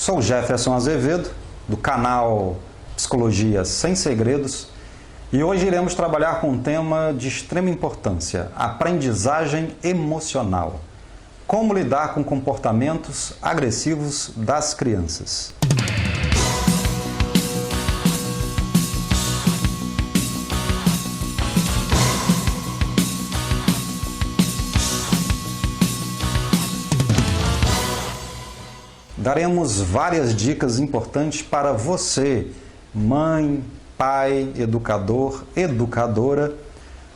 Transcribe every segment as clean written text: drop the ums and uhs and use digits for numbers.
Sou Jefferson Azevedo, do canal Psicologia Sem Segredos, e hoje iremos trabalhar com um tema de extrema importância: aprendizagem emocional. Como lidar com comportamentos agressivos das crianças. Daremos várias dicas importantes para você, mãe, pai, educador, educadora,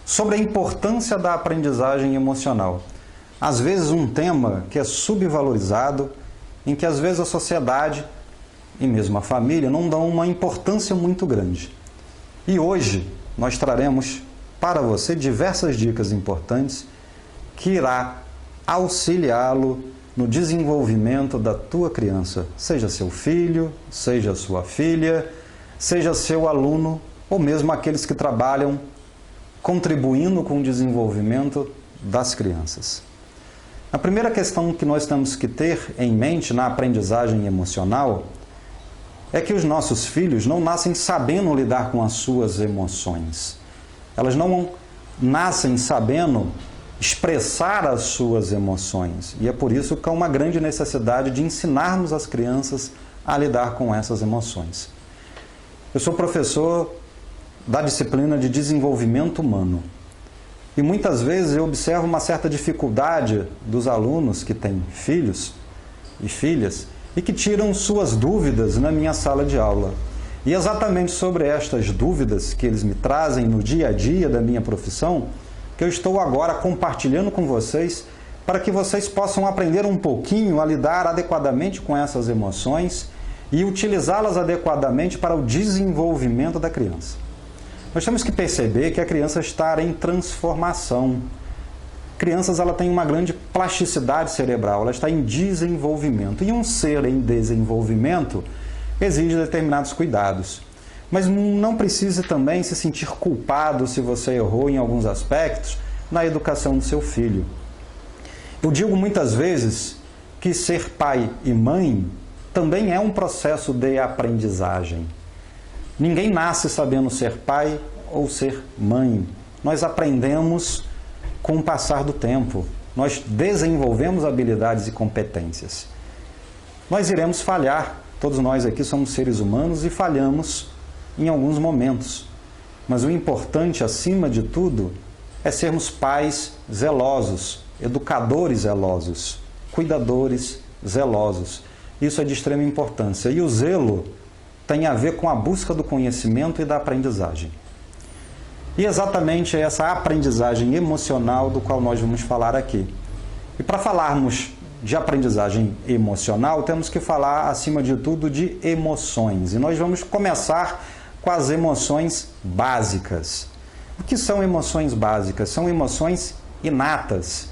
sobre a importância da aprendizagem emocional. Às vezes um tema que é subvalorizado, em que às vezes a sociedade e mesmo a família não dão uma importância muito grande. E hoje nós traremos para você diversas dicas importantes que irá auxiliá-lo no desenvolvimento da tua criança, seja seu filho, seja sua filha, seja seu aluno ou mesmo aqueles que trabalham contribuindo com o desenvolvimento das crianças. A primeira questão que nós temos que ter em mente na aprendizagem emocional é que os nossos filhos não nascem sabendo lidar com as suas emoções. Elas não nascem sabendo expressar as suas emoções. E é por isso que há uma grande necessidade de ensinarmos as crianças a lidar com essas emoções. Eu sou professor da disciplina de desenvolvimento humano. E muitas vezes eu observo uma certa dificuldade dos alunos que têm filhos e filhas e que tiram suas dúvidas na minha sala de aula. E exatamente sobre estas dúvidas que eles me trazem no dia a dia da minha profissão, que eu estou agora compartilhando com vocês para que vocês possam aprender um pouquinho a lidar adequadamente com essas emoções e utilizá-las adequadamente para o desenvolvimento da criança. Nós temos que perceber que a criança está em transformação. Crianças, ela tem uma grande plasticidade cerebral, ela está em desenvolvimento. E um ser em desenvolvimento exige determinados cuidados. Mas não precise também se sentir culpado se você errou em alguns aspectos na educação do seu filho. Eu digo muitas vezes que ser pai e mãe também é um processo de aprendizagem. Ninguém nasce sabendo ser pai ou ser mãe. Nós aprendemos com o passar do tempo. Nós desenvolvemos habilidades e competências. Nós iremos falhar. Todos nós aqui somos seres humanos e falhamos em alguns momentos. Mas o importante, acima de tudo, é sermos pais zelosos, educadores zelosos, cuidadores zelosos. Isso é de extrema importância. E o zelo tem a ver com a busca do conhecimento e da aprendizagem. E exatamente essa aprendizagem emocional do qual nós vamos falar aqui. E para falarmos de aprendizagem emocional, temos que falar, acima de tudo, de emoções. E nós vamos começar com as emoções básicas. O que são emoções básicas? São emoções inatas.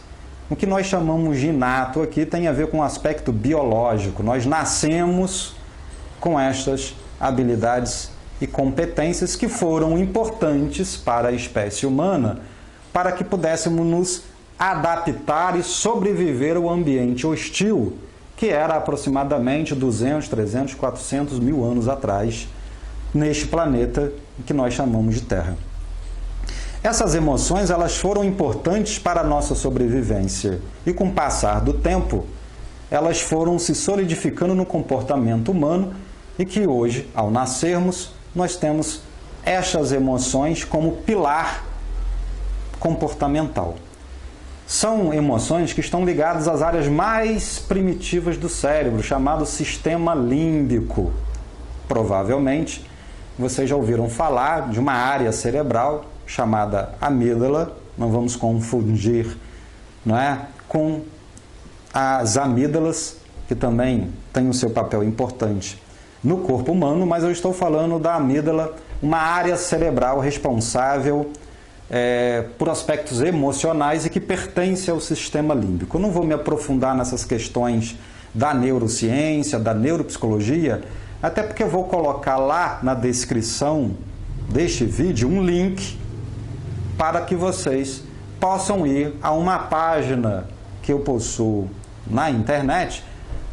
O que nós chamamos de inato aqui tem a ver com o aspecto biológico. Nós nascemos com estas habilidades e competências que foram importantes para a espécie humana, para que pudéssemos nos adaptar e sobreviver ao ambiente hostil, que era aproximadamente 200, 300, 400 mil anos atrás, neste planeta que nós chamamos de Terra. Essas emoções, elas foram importantes para a nossa sobrevivência e com o passar do tempo, elas foram se solidificando no comportamento humano e que hoje, ao nascermos, nós temos estas emoções como pilar comportamental. São emoções que estão ligadas às áreas mais primitivas do cérebro, chamado sistema límbico. Provavelmente, vocês já ouviram falar de uma área cerebral chamada amígdala, não vamos confundir, não é, com as amígdalas, que também têm o seu papel importante no corpo humano, mas eu estou falando da amígdala, uma área cerebral responsável por aspectos emocionais e que pertence ao sistema límbico. Eu não vou me aprofundar nessas questões da neurociência, da neuropsicologia, até porque eu vou colocar lá na descrição deste vídeo um link para que vocês possam ir a uma página que eu possuo na internet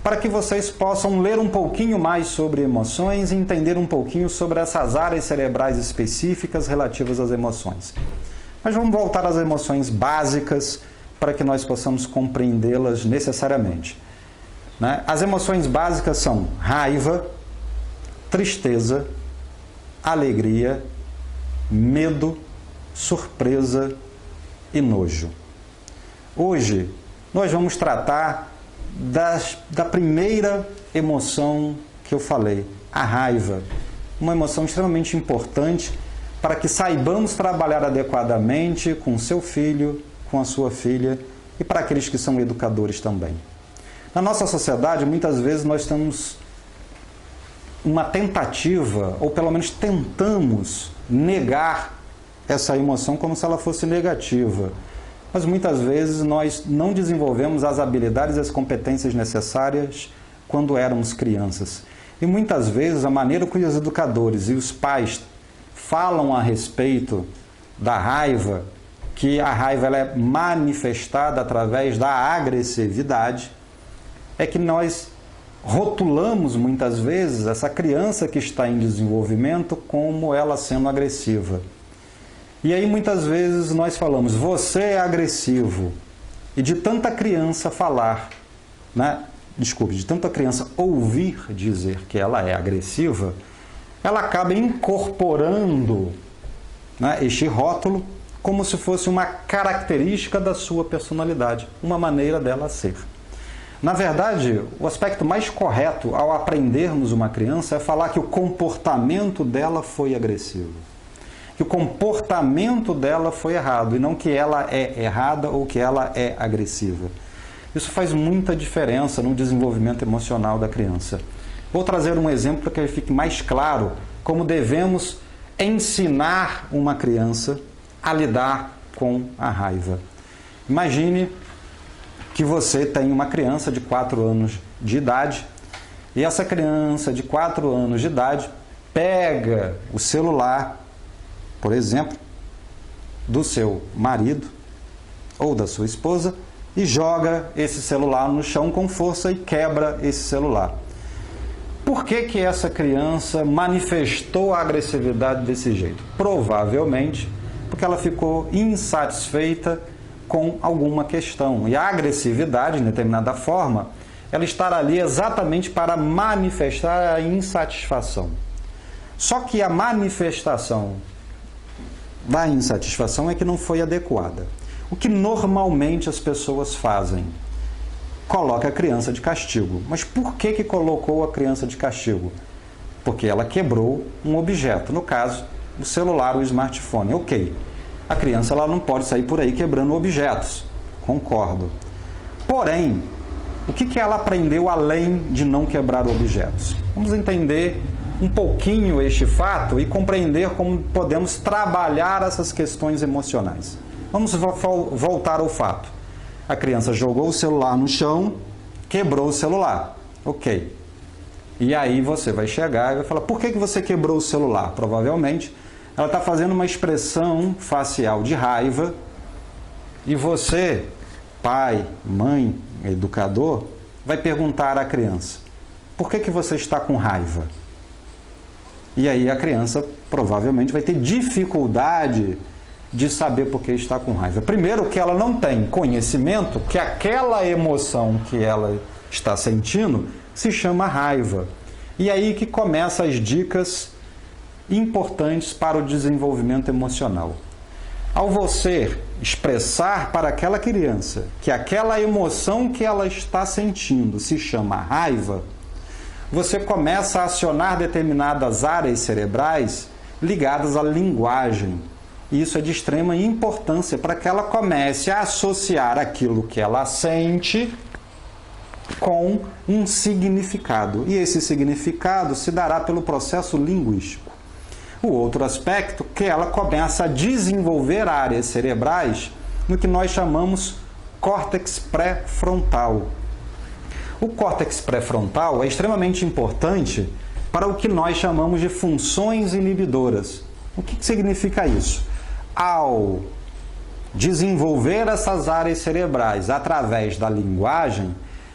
para que vocês possam ler um pouquinho mais sobre emoções e entender um pouquinho sobre essas áreas cerebrais específicas relativas às emoções. Mas vamos voltar às emoções básicas para que nós possamos compreendê-las necessariamente. As emoções básicas são raiva, tristeza, alegria, medo, surpresa e nojo. Hoje, nós vamos tratar da primeira emoção que eu falei, a raiva. Uma emoção extremamente importante para que saibamos trabalhar adequadamente com seu filho, com a sua filha e para aqueles que são educadores também. Na nossa sociedade, muitas vezes nós temos uma tentativa, ou pelo menos tentamos negar essa emoção como se ela fosse negativa. Mas muitas vezes nós não desenvolvemos as habilidades e as competências necessárias quando éramos crianças. E muitas vezes a maneira que os educadores e os pais falam a respeito da raiva, que a raiva ela é manifestada através da agressividade, é que nós rotulamos muitas vezes essa criança que está em desenvolvimento como ela sendo agressiva. E aí muitas vezes nós falamos, você é agressivo. E de tanta criança falar, de tanta criança ouvir dizer que ela é agressiva, ela acaba incorporando este rótulo como se fosse uma característica da sua personalidade, uma maneira dela ser. Na verdade, o aspecto mais correto ao aprendermos uma criança é falar que o comportamento dela foi agressivo. Que o comportamento dela foi errado, e não que ela é errada ou que ela é agressiva. Isso faz muita diferença no desenvolvimento emocional da criança. Vou trazer um exemplo para que fique mais claro como devemos ensinar uma criança a lidar com a raiva. Imagine que você tem uma criança de 4 anos de idade, e essa criança de 4 anos de idade pega o celular, por exemplo, do seu marido ou da sua esposa e joga esse celular no chão com força e quebra esse celular. Por que essa criança manifestou a agressividade desse jeito? Provavelmente porque ela ficou insatisfeita com alguma questão. E a agressividade, de determinada forma, ela estará ali exatamente para manifestar a insatisfação. Só que a manifestação da insatisfação é que não foi adequada. O que normalmente as pessoas fazem? Coloca a criança de castigo. Mas por que colocou a criança de castigo? Porque ela quebrou um objeto, no caso, o celular, o smartphone. Ok, a criança ela não pode sair por aí quebrando objetos, concordo. Porém, o que ela aprendeu além de não quebrar objetos? Vamos entender um pouquinho este fato e compreender como podemos trabalhar essas questões emocionais. Vamos voltar ao fato. A criança jogou o celular no chão, quebrou o celular. Ok. E aí você vai chegar e vai falar, por que você quebrou o celular? Provavelmente ela está fazendo uma expressão facial de raiva e você, pai, mãe, educador, vai perguntar à criança, por que você está com raiva? E aí a criança provavelmente vai ter dificuldade de saber por que está com raiva. Primeiro, que ela não tem conhecimento que aquela emoção que ela está sentindo se chama raiva. E aí que começam as dicas importantes para o desenvolvimento emocional. Ao você expressar para aquela criança que aquela emoção que ela está sentindo se chama raiva, você começa a acionar determinadas áreas cerebrais ligadas à linguagem. E isso é de extrema importância para que ela comece a associar aquilo que ela sente com um significado. E esse significado se dará pelo processo linguístico. O outro aspecto é que ela começa a desenvolver áreas cerebrais no que nós chamamos córtex pré-frontal. O córtex pré-frontal é extremamente importante para o que nós chamamos de funções inibidoras. O que significa isso? Ao desenvolver essas áreas cerebrais através da linguagem,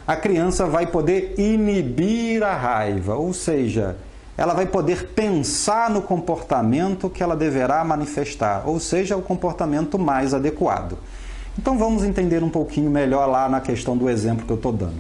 a criança vai poder inibir a raiva, ou seja, ela vai poder pensar no comportamento que ela deverá manifestar, ou seja, o comportamento mais adequado. Então vamos entender um pouquinho melhor lá na questão do exemplo que eu estou dando.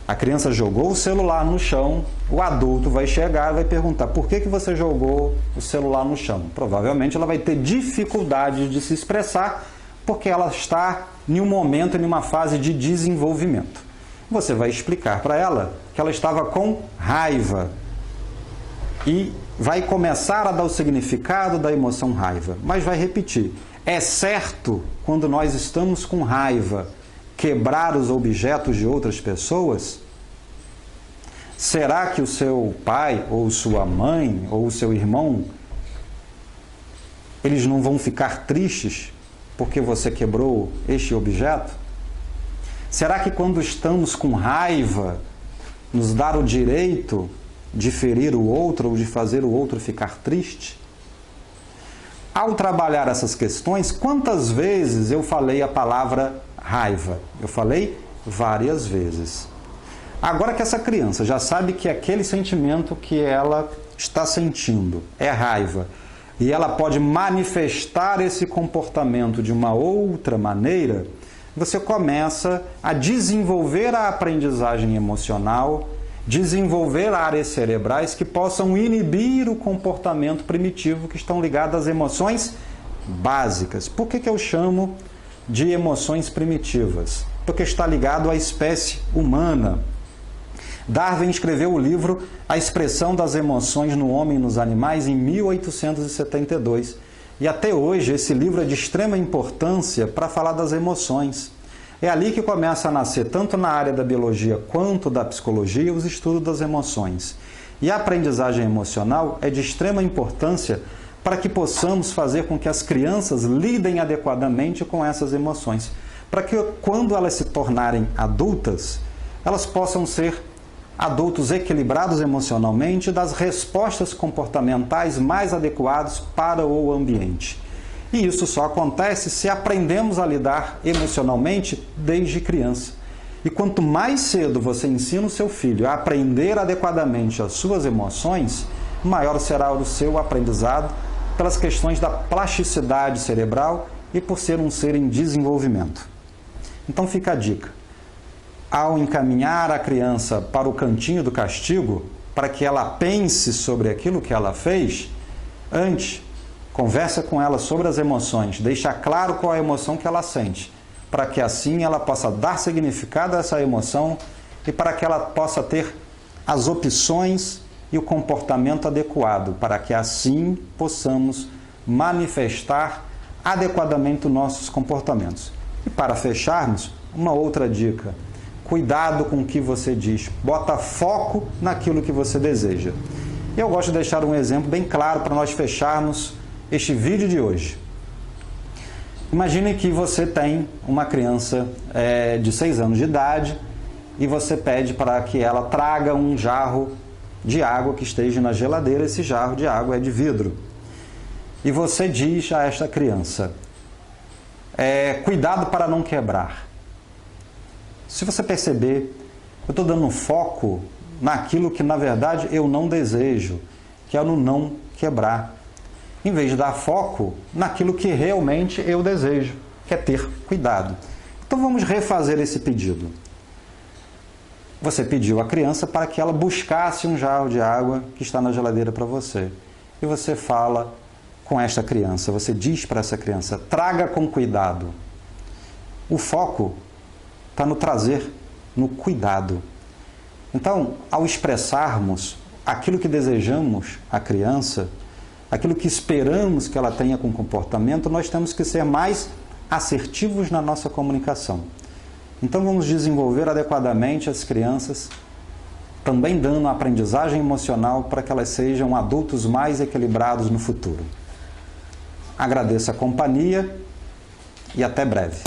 A criança jogou o celular no chão, o adulto vai chegar e vai perguntar: por que você jogou o celular no chão? Provavelmente ela vai ter dificuldade de se expressar porque ela está em um momento, em uma fase de desenvolvimento. Você vai explicar para ela que ela estava com raiva e vai começar a dar o significado da emoção raiva, mas vai repetir: é certo, quando nós estamos com raiva, quebrar os objetos de outras pessoas? Será que o seu pai, ou sua mãe, ou o seu irmão, eles não vão ficar tristes porque você quebrou este objeto? Será que quando estamos com raiva, nos dá o direito de ferir o outro ou de fazer o outro ficar triste? Ao trabalhar essas questões, quantas vezes eu falei a palavra raiva? Eu falei várias vezes. Agora que essa criança já sabe que aquele sentimento que ela está sentindo é raiva, e ela pode manifestar esse comportamento de uma outra maneira, você começa a desenvolver a aprendizagem emocional, desenvolver áreas cerebrais que possam inibir o comportamento primitivo que estão ligadas às emoções básicas. Por que eu chamo de emoções primitivas? Porque está ligado à espécie humana. Darwin escreveu o livro A Expressão das Emoções no Homem e nos Animais em 1872. E até hoje esse livro é de extrema importância para falar das emoções. É ali que começa a nascer, tanto na área da biologia quanto da psicologia, os estudos das emoções. E a aprendizagem emocional é de extrema importância para que possamos fazer com que as crianças lidem adequadamente com essas emoções. Para que quando elas se tornarem adultas, elas possam ser adultos equilibrados emocionalmente e das respostas comportamentais mais adequadas para o ambiente. E isso só acontece se aprendemos a lidar emocionalmente desde criança. E quanto mais cedo você ensina o seu filho a aprender adequadamente as suas emoções, maior será o seu aprendizado pelas questões da plasticidade cerebral e por ser um ser em desenvolvimento. Então fica a dica. Ao encaminhar a criança para o cantinho do castigo, para que ela pense sobre aquilo que ela fez, antes, conversa com ela sobre as emoções, deixa claro qual é a emoção que ela sente, para que assim ela possa dar significado a essa emoção e para que ela possa ter as opções e o comportamento adequado, para que assim possamos manifestar adequadamente os nossos comportamentos. E para fecharmos, uma outra dica: cuidado com o que você diz, bota foco naquilo que você deseja. Eu gosto de deixar um exemplo bem claro para nós fecharmos este vídeo de hoje. Imagine que você tem uma criança de 6 anos de idade e você pede para que ela traga um jarro de água que esteja na geladeira. Esse jarro de água é de vidro. E você diz a esta criança: cuidado para não quebrar. Se você perceber, eu estou dando foco naquilo que na verdade eu não desejo, que é no não quebrar, em vez de dar foco naquilo que realmente eu desejo, que é ter cuidado. Então vamos refazer esse pedido. Você pediu à criança para que ela buscasse um jarro de água que está na geladeira para você. E você fala com esta criança, você diz para essa criança: traga com cuidado. O foco está no trazer, no cuidado. Então, ao expressarmos aquilo que desejamos à criança, aquilo que esperamos que ela tenha com comportamento, nós temos que ser mais assertivos na nossa comunicação. Então vamos desenvolver adequadamente as crianças, também dando a aprendizagem emocional para que elas sejam adultos mais equilibrados no futuro. Agradeço a companhia e até breve.